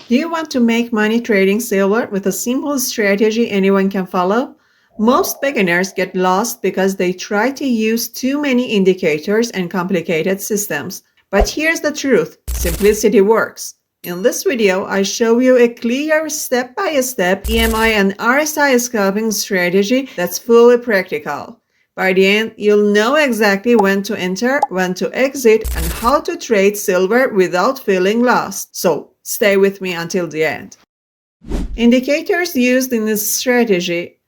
Do you want to make money trading silver with a simple strategy anyone can follow? Most beginners get lost because they try to use too many indicators and complicated systems. But here's the truth, simplicity works. In this video, I show you a clear step-by-step EMI and RSI scalping strategy that's fully practical. By the end, you'll know exactly when to enter, when to exit, and how to trade silver without feeling lost. So, stay with me until the end. Indicators used in this strategy.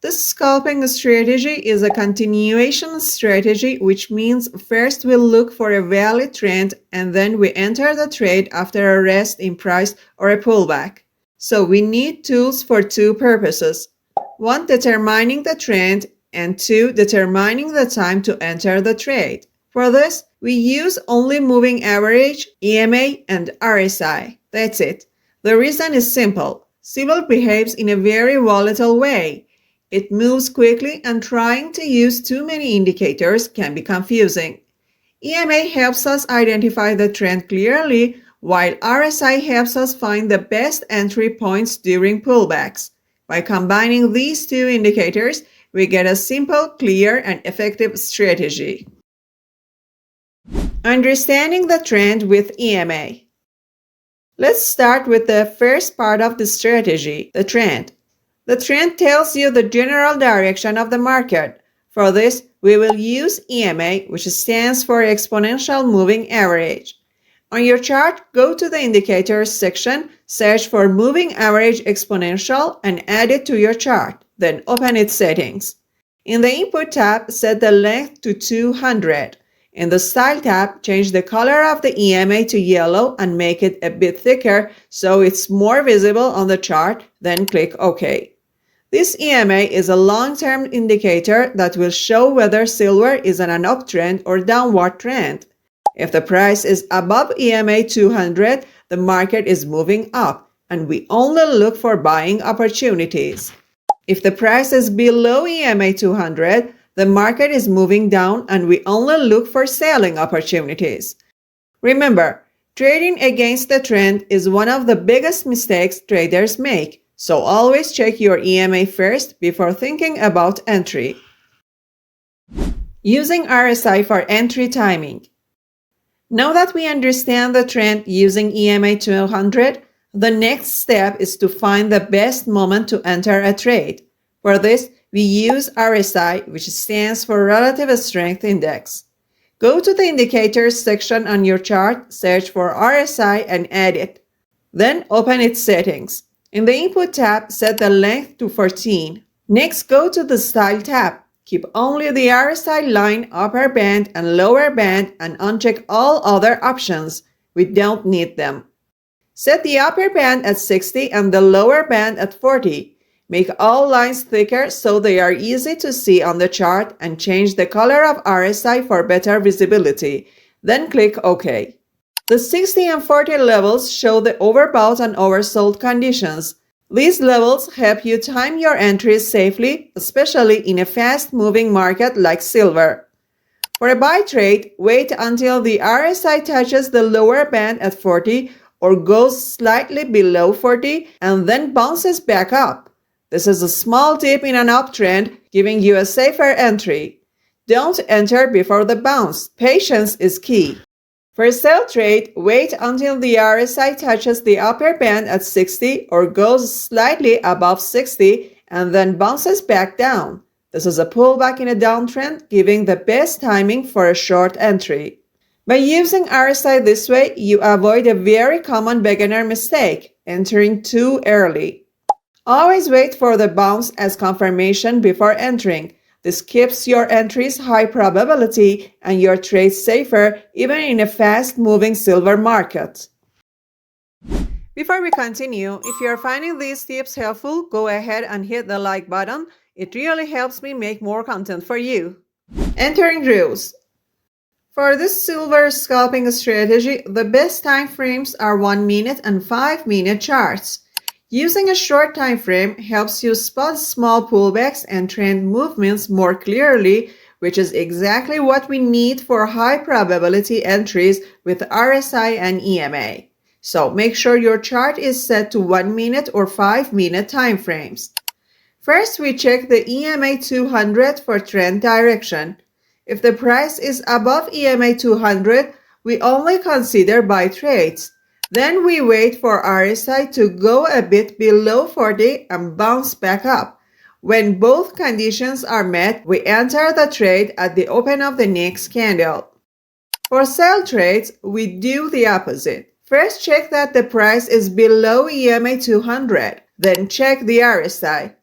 This scalping strategy is a continuation strategy, which means first we'll look for a valid trend and then we enter the trade after a rest in price or a pullback. So we need tools for two purposes. One, determining the trend, and two, determining the time to enter the trade. For this, we use only moving average, EMA, and RSI. That's it. The reason is simple. Silver behaves in a very volatile way. It moves quickly and trying to use too many indicators can be confusing. EMA helps us identify the trend clearly, while RSI helps us find the best entry points during pullbacks. By combining these two indicators, we get a simple, clear, and effective strategy. Understanding the trend with EMA. Let's start with the first part of the strategy, the trend. The trend tells you the general direction of the market. For this, we will use EMA, which stands for Exponential Moving Average. On your chart, go to the Indicators section, search for Moving Average Exponential, and add it to your chart. Then open its settings. In the Input tab, set the length to 200. In the Style tab, change the color of the EMA to yellow and make it a bit thicker so it's more visible on the chart, then click OK. This EMA is a long-term indicator that will show whether silver is on an uptrend or downward trend. If the price is above EMA 200, the market is moving up, and we only look for buying opportunities. If the price is below EMA 200, the market is moving down and we only look for selling opportunities. Remember, trading against the trend is one of the biggest mistakes traders make, so always check your EMA first before thinking about entry. Using RSI for entry timing. Now that we understand the trend using EMA 200, the next step is to find the best moment to enter a trade. For this, we use RSI, which stands for Relative Strength Index. Go to the Indicators section on your chart, search for RSI and add it. Then open its settings. In the Input tab, set the length to 14. Next, go to the Style tab. Keep only the RSI line upper band and lower band and uncheck all other options. We don't need them. Set the upper band at 60 and the lower band at 40. Make all lines thicker so they are easy to see on the chart and change the color of RSI for better visibility. Then click OK. The 60 and 40 levels show the overbought and oversold conditions. These levels help you time your entries safely, especially in a fast-moving market like silver. For a buy trade, wait until the RSI touches the lower band at 40 or goes slightly below 40 and then bounces back up. This is a small dip in an uptrend, giving you a safer entry. Don't enter before the bounce. Patience is key. For a sell trade, wait until the RSI touches the upper band at 60 or goes slightly above 60 and then bounces back down. This is a pullback in a downtrend, giving the best timing for a short entry. By using RSI this way, you avoid a very common beginner mistake, entering too early. Always wait for the bounce as confirmation before entering. This keeps your entries high probability and your trades safer even in a fast-moving silver market. Before we continue, if you are finding these tips helpful, go ahead and hit the like button. It really helps me make more content for you. Entering rules. For this silver scalping strategy, the best time frames are 1 minute and 5-minute charts. Using a short time frame helps you spot small pullbacks and trend movements more clearly, which is exactly what we need for high probability entries with RSI and EMA. So make sure your chart is set to 1 minute or 5 minute time frames. First, we check the EMA 200 for trend direction. If the price is above EMA 200, we only consider buy trades. Then we wait for RSI to go a bit below 40 and bounce back up. When both conditions are met, we enter the trade at the open of the next candle. For sell trades, we do the opposite. First, check that the price is below EMA 200. Then check the RSI.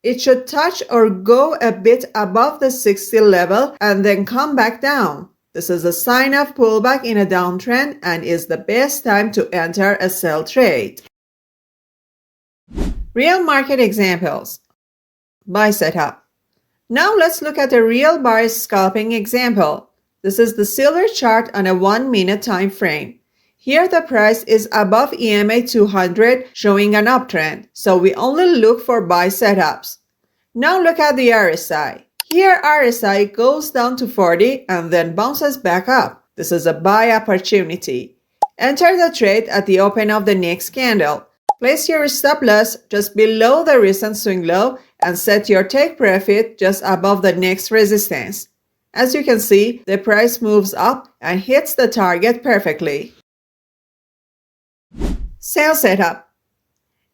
It should touch or go a bit above the 60 level and then come back down. This is a sign of pullback in a downtrend and is the best time to enter a sell trade. Real market examples. Buy setup. Now let's look at a real buy scalping example. This is the silver chart on a 1 minute time frame. Here the price is above EMA 200 showing an uptrend, so we only look for buy setups. Now look at the RSI. Here RSI goes down to 40 and then bounces back up. This is a buy opportunity. Enter the trade at the open of the next candle. Place your stop loss just below the recent swing low and set your take profit just above the next resistance. As you can see, the price moves up and hits the target perfectly. Sale setup.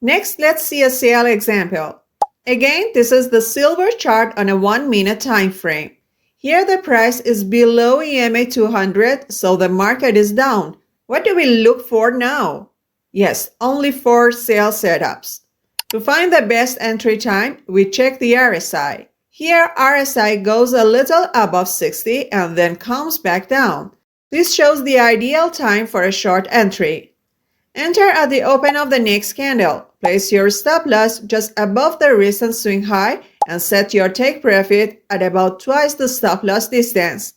Next, let's see a sale example. Again, this is the silver chart on a 1 minute time frame. Here the price is below EMA 200, so the market is down. What do we look for now? Yes, only for sale setups. To find the best entry time, we check the RSI. Here RSI goes a little above 60 and then comes back down. This shows the ideal time for a short entry. Enter at the open of the next candle. Place your stop loss just above the recent swing high and set your take profit at about twice the stop loss distance.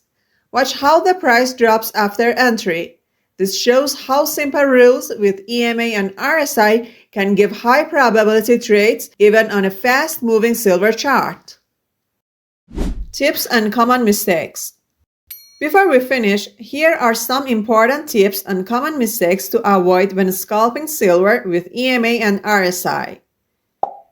Watch how the price drops after entry. This shows how simple rules with EMA and RSI can give high probability trades even on a fast-moving silver chart. Tips and common mistakes. Before we finish, here are some important tips and common mistakes to avoid when scalping silver with EMA and RSI.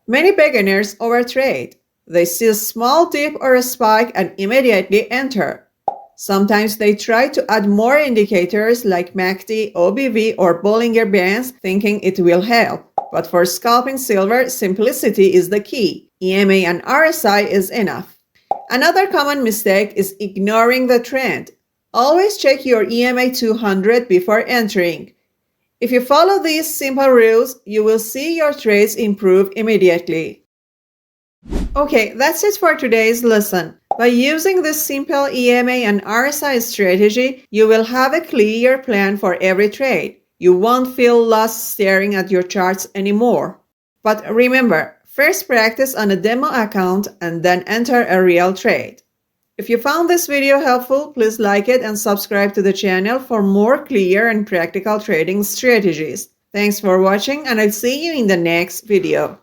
Many beginners overtrade. They see a small dip or a spike and immediately enter. Sometimes they try to add more indicators like MACD, OBV, or Bollinger Bands thinking it will help. But for scalping silver, simplicity is the key. EMA and RSI is enough. Another common mistake is ignoring the trend. Always check your EMA 200 before entering. If you follow these simple rules, you will see your trades improve immediately. Okay, that's it for today's lesson. By using this simple EMA and RSI strategy, you will have a clear plan for every trade. You won't feel lost staring at your charts anymore. But remember, first practice on a demo account and then enter a real trade. If you found this video helpful, please like it and subscribe to the channel for more clear and practical trading strategies. Thanks for watching and I'll see you in the next video.